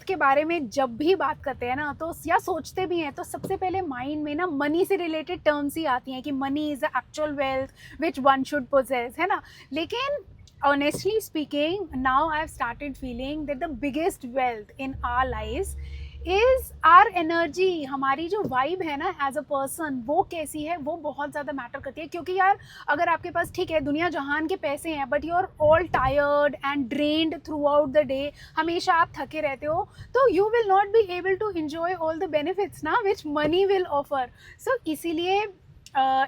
के बारे में जब भी बात करते हैं ना तो या सोचते भी हैं तो सबसे पहले माइंड में ना मनी से रिलेटेड टर्म्स ही आती हैं कि money is the actual wealth which one should possess, है ना। लेकिन honestly speaking, now I've started feeling that the biggest wealth in our lives is our energy। हमारी जो वाइब है ना एज अ पर्सन वो कैसी है वो बहुत ज़्यादा मैटर करती है। क्योंकि यार अगर आपके पास ठीक है दुनिया जहान के पैसे हैं but you are all tired and drained throughout the day, हमेशा आप थके रहते हो, तो you will not be able to enjoy all the benefits ना which money will offer. So इसीलिए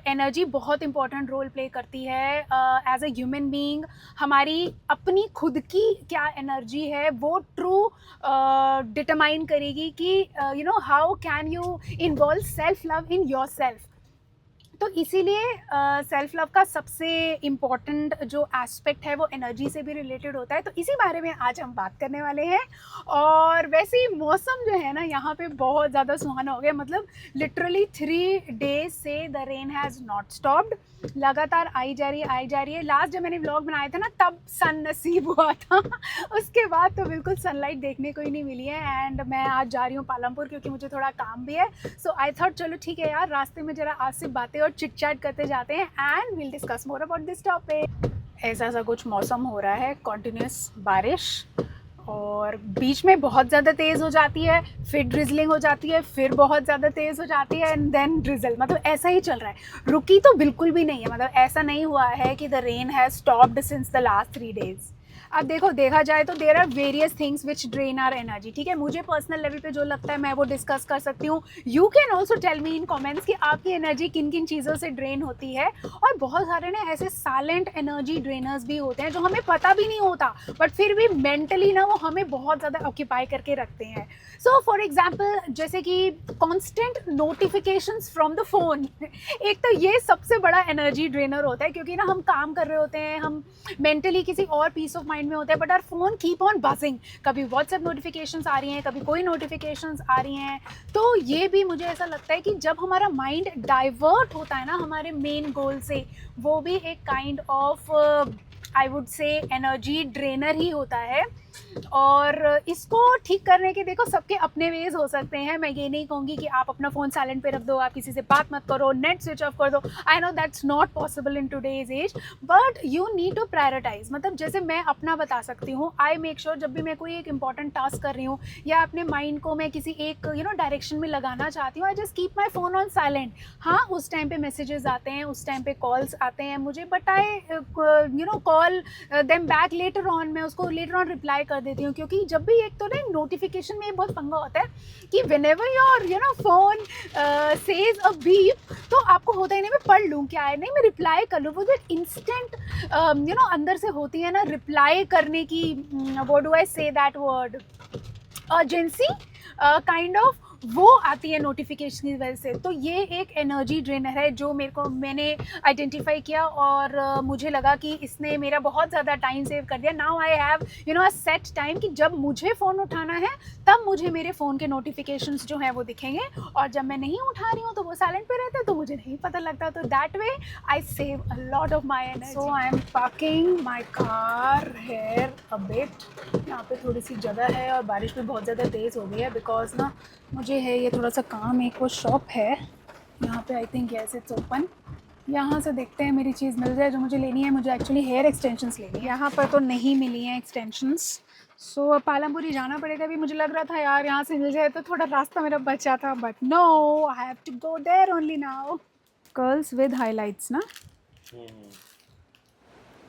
एनर्जी बहुत इंपॉर्टेंट रोल प्ले करती है एज अ ह्यूमन बीइंग। हमारी अपनी खुद की क्या एनर्जी है वो ट्रू डिटरमाइन करेगी कि you know how can you involve self love in your self. तो इसीलिए सेल्फ लव का सबसे इम्पॉर्टेंट जो एस्पेक्ट है वो एनर्जी से भी रिलेटेड होता है। तो इसी बारे में आज हम बात करने वाले हैं। और वैसे ही मौसम जो है ना यहाँ पे बहुत ज़्यादा सुहाना हो गया, मतलब लिटरली 3 डेज से the rain has not stopped, लगातार आई जा रही है। लास्ट जब मैंने व्लॉग बनाया था ना तब सन नसीब हुआ था उसके बाद तो बिल्कुल सनलाइट देखने को ही नहीं मिली है। एंड मैं आज जा रही हूँ पालमपुर क्योंकि मुझे थोड़ा काम भी है। सो आई थॉट चलो ठीक है यार, रास्ते में जरा आज से बातें और चिट चैट करते जाते हैं and will discuss more about this topic. ऐसा सा कुछ मौसम हो रहा है, कॉन्टिन्यूस बारिश, और बीच में बहुत ज़्यादा तेज़ हो जाती है, फिर ड्रिजलिंग हो जाती है, फिर बहुत ज़्यादा तेज़ हो जाती है एंड देन ड्रिजल। मतलब ऐसा ही चल रहा है, रुकी तो बिल्कुल भी नहीं है। मतलब ऐसा नहीं हुआ है कि the rain has stopped since the last 3 days. अब देखो देखा जाए तो there are various things which drain our energy. ठीक है, मुझे पर्सनल लेवल पे जो लगता है मैं वो डिस्कस कर सकती हूँ। You can also tell me in comments कि आपकी एनर्जी किन किन चीज़ों से ड्रेन होती है। और बहुत सारे ना ऐसे साइलेंट एनर्जी ड्रेनर्स भी होते हैं जो हमें पता भी नहीं होता बट फिर भी मेंटली ना वो हमें बहुत ज़्यादा ऑक्यूपाई करके रखते हैं। सो फॉर एग्जाम्पल जैसे कि constant notifications from the phone एक तो ये सबसे बड़ा एनर्जी ड्रेनर होता है। क्योंकि ना हम काम कर रहे होते हैं, हम मेंटली किसी और पीस ऑफ माइंड में होते हैं but our phone keep on buzzing. कभी व्हाट्सएप नोटिफिकेशंस आ रही हैं, कभी कोई नोटिफिकेशंस आ रही हैं। तो ये भी मुझे ऐसा लगता है कि जब हमारा माइंड डाइवर्ट होता है ना हमारे मेन गोल से, वो भी एक kind of I would say energy drainer ही होता है। और इसको ठीक करने के देखो सबके अपने वेज हो सकते हैं। मैं ये नहीं कहूँगी कि आप अपना फ़ोन साइलेंट पे रख दो, आप किसी से बात मत करो, नेट स्विच ऑफ कर दो। I know that's not possible in today's age but you need to prioritise. मतलब जैसे मैं अपना बता सकती हूँ, आई मेक श्योर जब भी मैं कोई एक इंपॉर्टेंट टास्क कर रही हूँ या अपने माइंड को मैं किसी एक डायरेक्शन में लगाना चाहती हूँ, I just keep my phone on silent. हाँ, उस टाइम पे मैसेजेस आते हैं, उस टाइम पे कॉल्स आते हैं मुझे, but I call them back later on. मैं उसको लेटर ऑन रिप्लाई कर देती हूँ। क्योंकि जब भी एक तो ना नोटिफिकेशन में बहुत पंगा होता है कि whenever your phone says a beep तो आपको होता है नहीं मैं पढ़ लूँ क्या है, नहीं मैं रिप्लाई कर लूँ। वो जो इंस्टेंट अंदर से होती है ना रिप्लाई करने की, what do I say that word, urgency kind of, वो आती है नोटिफिकेशन की वजह से। तो ये एक एनर्जी ड्रेनर है जो मैंने आइडेंटिफाई किया और मुझे लगा कि इसने मेरा बहुत ज़्यादा टाइम सेव कर दिया। Now I have a set time कि जब मुझे फ़ोन उठाना है तब मुझे मेरे फ़ोन के नोटिफिकेशंस जो हैं वो दिखेंगे, और जब मैं नहीं उठा रही हूँ तो वो साइलेंट पे रहते हैं तो मुझे नहीं पता लगता। तो that way I save a lot of my energy. So I am parking my car here a bit. यहाँ पे थोड़ी सी जगह है और बारिश भी बहुत ज़्यादा तेज़ हो गई है बिकॉज ना मुझे है ये थोड़ा सा काम, एक वो शॉप है यहाँ पे, I think yes it's open. यहाँ से देखते हैं मेरी चीज़ मिल जाए जो मुझे लेनी है। मुझे एक्चुअली हेयर एक्सटेंशंस लेनी है, यहाँ पर तो नहीं मिली हैं एक्सटेंशंस। सो पालमपुरी जाना पड़ेगा। भी मुझे लग रहा था यार यहाँ से मिल जाए तो थोड़ा रास्ता मेरा बचा था but no, I have to go there only now. Curls with highlights ना,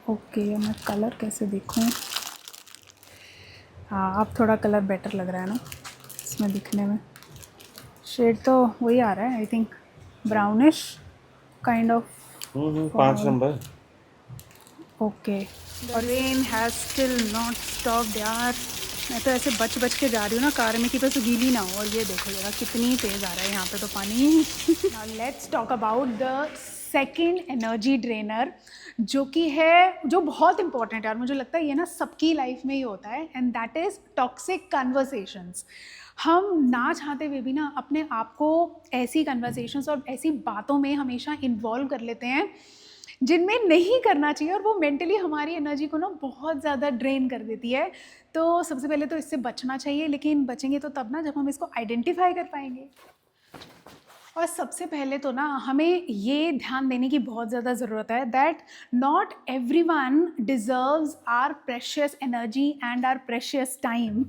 ओके मैं कलर कैसे देखूँ? हाँ अब थोड़ा कलर बेटर लग रहा है ना इसमें दिखने में। शेड तो वही आ रहा है I think, brownish kind of. 5 number. Okay, और rain has still not stopped यार। मैं तो ऐसे बच बच के जा रही हूँ ना कार में कि बस गीली ना हो। और ये देखो जरा कितनी तेज़ आ रहा है यहाँ पे तो पानी। Now let's talk about the second energy drainer जो कि है, जो बहुत इंपॉर्टेंट है और मुझे लगता है ये ना सबकी लाइफ में ही होता है, and that is toxic conversations. हम ना चाहते हुए भी ना अपने आप को ऐसी कन्वर्सेशंस और ऐसी बातों में हमेशा इन्वॉल्व कर लेते हैं जिनमें नहीं करना चाहिए, और वो मेंटली हमारी एनर्जी को ना बहुत ज़्यादा ड्रेन कर देती है। तो सबसे पहले तो इससे बचना चाहिए, लेकिन बचेंगे तो तब ना जब हम इसको आइडेंटिफाई कर पाएंगे। और सबसे पहले तो ना हमें ये ध्यान देने की बहुत ज़्यादा ज़रूरत है that not everyone deserves our precious energy and our precious time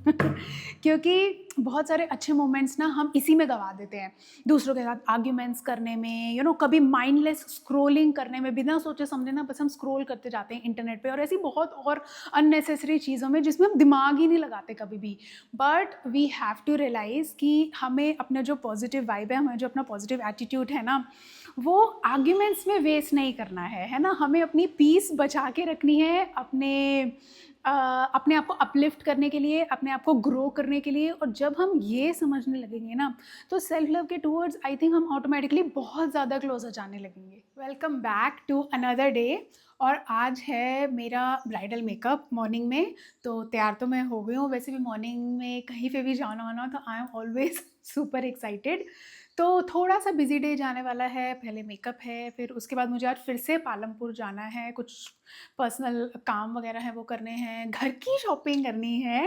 क्योंकि बहुत सारे अच्छे मोमेंट्स ना हम इसी में गंवा देते हैं, दूसरों के साथ आर्ग्यूमेंट्स करने में, कभी माइंडलेस स्क्रोलिंग करने में, बिना सोचे समझे ना बस हम स्क्रोल करते जाते हैं इंटरनेट पे, और ऐसी बहुत और अननेसेसरी चीज़ों में जिसमें हम दिमाग ही नहीं लगाते कभी भी। But we have to realise कि हमें अपना जो पॉजिटिव वाइब है, हमें जो अपना पॉजिटिव एटीट्यूड है ना, वो आर्ग्यूमेंट्स में वेस्ट नहीं करना है ना। हमें अपनी पीस बचा के रखनी है, अपने आप को अपलिफ्ट करने के लिए, अपने आप को ग्रो करने के लिए। और जब हम ये समझने लगेंगे ना, तो सेल्फ लव के टूवर्ड्स आई थिंक हम ऑटोमेटिकली बहुत ज़्यादा क्लोजर जाने लगेंगे। Welcome back to another day. और आज है मेरा ब्राइडल मेकअप मॉर्निंग में, तो तैयार तो मैं हो गई हूँ। वैसे भी मॉर्निंग में कहीं पे भी जाना होना तो I am always super excited. तो थोड़ा सा बिजी डे जाने वाला है, पहले मेकअप है, फिर उसके बाद मुझे आज फिर से पालमपुर जाना है, कुछ पर्सनल काम वगैरह है वो करने हैं, घर की शॉपिंग करनी है।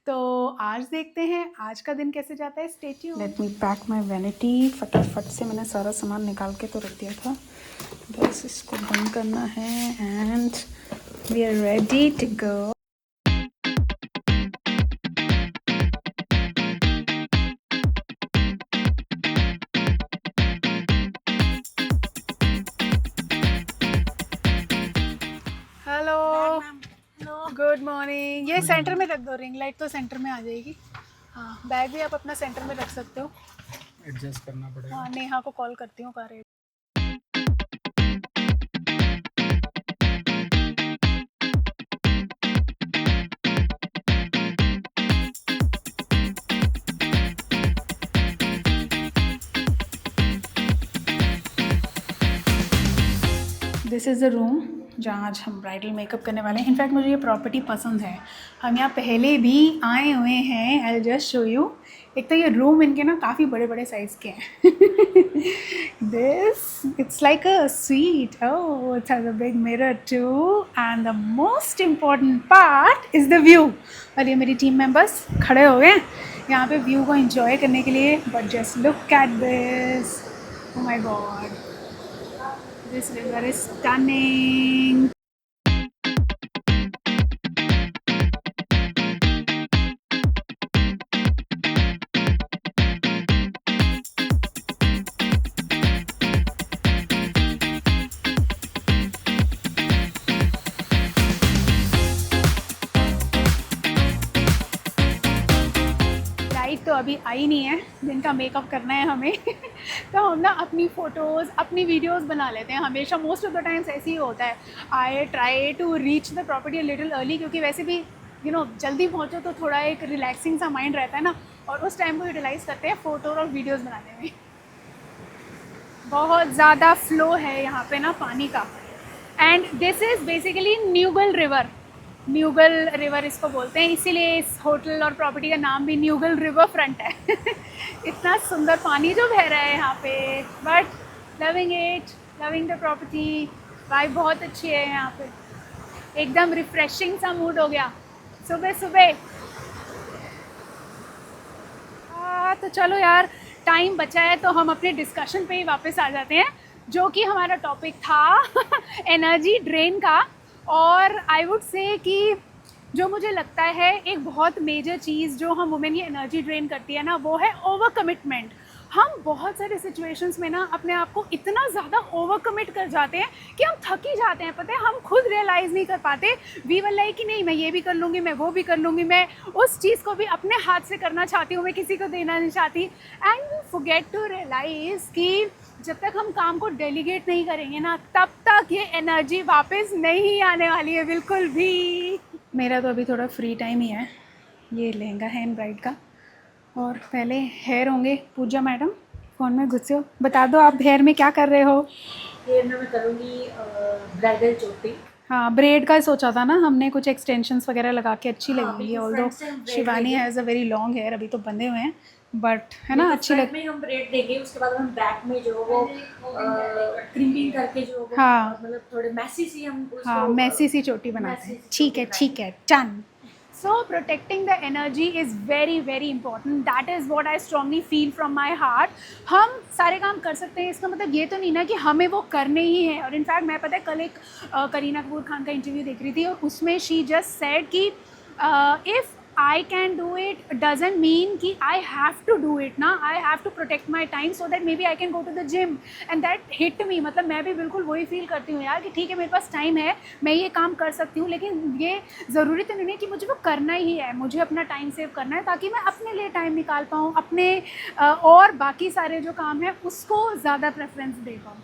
तो आज देखते हैं आज का दिन कैसे जाता है। Stay tuned. Let me pack my vanity. फटाफट से मैंने सारा सामान निकाल के तो रख दिया था, बस इसको बंद करना है and we are ready to go. Hello, good morning. ये सेंटर में रख दो, रिंग लाइट तो सेंटर में आ जाएगी। हाँ, बैग भी आप अपना सेंटर में रख सकते हो, एडजस्ट करना पड़ेगा। हाँ, नेहा को कॉल करती हूँ car. This is the room जहाँ आज हम ब्राइडल मेकअप करने वाले हैं। इनफैक्ट मुझे ये प्रॉपर्टी पसंद है, हम यहाँ पहले भी आए हुए हैं। I just show you. एक तो ये रूम इनके ना काफ़ी बड़े बड़े साइज़ के हैं। This it's like a suite, oh it's has a big mirror too, and the most important part is the view. और ये मेरी टीम मेंबर्स खड़े हो गए यहाँ पे व्यू को एंजॉय करने के लिए। But just look at this, oh my God, this river is stunning. Light तो अभी आई नहीं है, जिनका मेकअप करना है हमें। तो हम ना अपनी फ़ोटोज़, अपनी वीडियोज़ बना लेते हैं हमेशा। मोस्ट ऑफ द टाइम्स ऐसे ही होता है। I try to reach the property a little early, क्योंकि वैसे भी जल्दी पहुँचो तो थोड़ा एक रिलैक्सिंग सा माइंड रहता है ना, और उस टाइम को यूटिलाइज़ करते हैं फ़ोटो और वीडियोज़ बनाने में। बहुत ज़्यादा फ्लो है यहाँ पे ना पानी का। And this is basically Neugal river. Neugal river इसको बोलते हैं, इसीलिए इस होटल और प्रॉपर्टी का नाम भी न्यूगल रिवर फ्रंट है। इतना सुंदर पानी जो बह रहा है यहाँ पे, but loving it, loving the property. Vibe बहुत अच्छी है यहाँ पे, एकदम रिफ्रेशिंग सा मूड हो गया सुबह सुबह। तो चलो यार, टाइम बचा है तो हम अपने डिस्कशन पे ही वापस आ जाते हैं, जो कि हमारा टॉपिक था एनर्जी ड्रेन का। और आई वुड से कि जो मुझे लगता है एक बहुत मेजर चीज़ जो हम वुमेन की एनर्जी ड्रेन करती है ना, वो है ओवर कमिटमेंट। हम बहुत सारे सिचुएशंस में ना अपने आप को इतना ज़्यादा ओवर कमिट कर जाते हैं कि हम थक ही जाते हैं। पता है, हम खुद रियलाइज़ नहीं कर पाते। वी वर लाइक कि नहीं, मैं ये भी कर लूँगी, मैं वो भी कर लूँगी, मैं उस चीज़ को भी अपने हाथ से करना चाहती हूँ, मैं किसी को देना नहीं चाहती। And we forget to realise कि जब तक हम काम को डेलीगेट नहीं करेंगे ना, तब तक ये एनर्जी वापस नहीं आने वाली है बिल्कुल भी। मेरा तो अभी थोड़ा फ्री टाइम ही है। ये लहंगा है इन ब्राइड का, और पहले हेयर होंगे। पूजा मैडम फ़ोन में घुसे हो, बता दो आप हेयर में क्या कर रहे हो। हेयर में मैं करूँगी ब्राइडल चोटी। हाँ, ब्रेड का सोचा था ना हमने, कुछ एक्सटेंशंस वगैरह लगा के अच्छी लगेंगी। Although Shivani has a very long hair, अभी तो बंधे हुए हैं, बट है ना अच्छी लग। में हम ब्रेड देंगे, उसके बाद हम बैक में जो वो क्रीमिंग करके जो हाँ, मतलब थोड़े मैसी सी हम हाँ मैसी सी चोटी बनाते हैं। ठीक है, ठीक है, done. So protecting the energy is very very important. That is what I strongly feel from my heart. हम सारे काम कर सकते हैं, इसका मतलब ये तो नहीं ना कि हमें वो करने ही हैं. और इनफैक्ट मैं पता है कल एक करीना कपूर खान का इंटरव्यू देख रही थी और उसमें शी जस्ट सेड कि if I can do it doesn't mean कि I have to do it ना. I have to protect my time so that maybe I can go to the gym and that hit me. मतलब मैं भी बिल्कुल वही feel करती हूँ यार कि ठीक है मेरे पास टाइम है, मैं ये काम कर सकती हूँ, लेकिन ये ज़रूरी तो नहीं है कि मुझे वो करना ही है. मुझे अपना टाइम सेव करना है ताकि मैं अपने लिए टाइम निकाल पाऊँ, अपने और बाकी सारे जो काम हैं उसको ज़्यादा प्रेफरेंस दे पाऊँ.